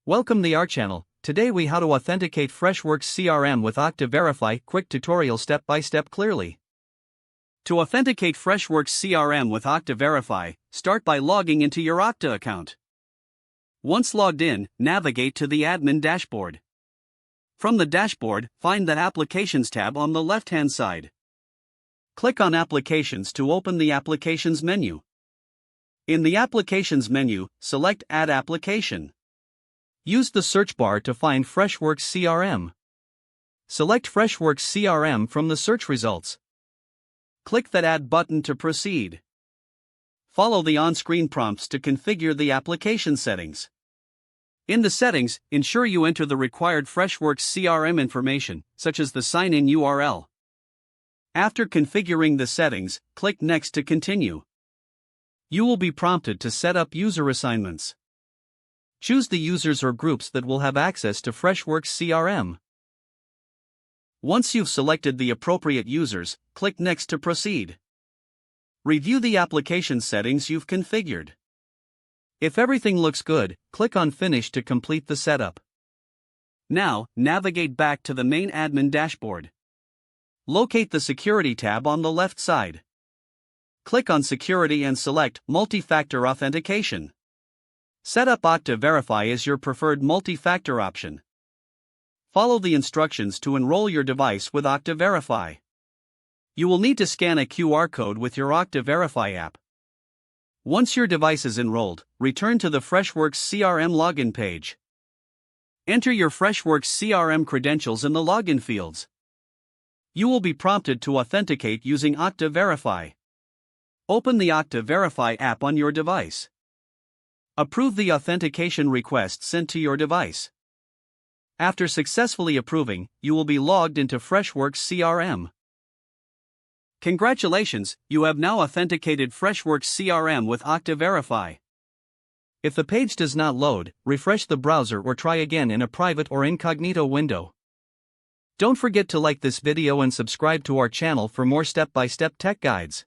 Welcome to our channel. Today we how to authenticate Freshworks CRM with Okta Verify. Quick tutorial step by step clearly. To authenticate Freshworks CRM with Okta Verify, start by logging into your Okta account. Once logged in, navigate to the admin dashboard. From the dashboard, find the Applications tab on the left-hand side. Click on Applications to open the Applications menu. In the Applications menu, select Add Application. Use the search bar to find Freshworks CRM. Select Freshworks CRM from the search results. Click that Add button to proceed. Follow the on-screen prompts to configure the application settings. In the settings, ensure you enter the required Freshworks CRM information, such as the sign-in URL. After configuring the settings, click Next to continue. You will be prompted to set up user assignments. Choose the users or groups that will have access to Freshworks CRM. Once you've selected the appropriate users, click Next to proceed. Review the application settings you've configured. If everything looks good, click on Finish to complete the setup. Now, navigate back to the main admin dashboard. Locate the Security tab on the left side. Click on Security and select Multi-Factor Authentication. Set up Okta Verify as your preferred multi-factor option. Follow the instructions to enroll your device with Okta Verify. You will need to scan a QR code with your Okta Verify app. Once your device is enrolled, return to the Freshworks CRM login page. Enter your Freshworks CRM credentials in the login fields. You will be prompted to authenticate using Okta Verify. Open the Okta Verify app on your device. Approve the authentication request sent to your device. After successfully approving, you will be logged into Freshworks CRM. Congratulations, you have now authenticated Freshworks CRM with Okta Verify. If the page does not load, refresh the browser or try again in a private or incognito window. Don't forget to like this video and subscribe to our channel for more step-by-step tech guides.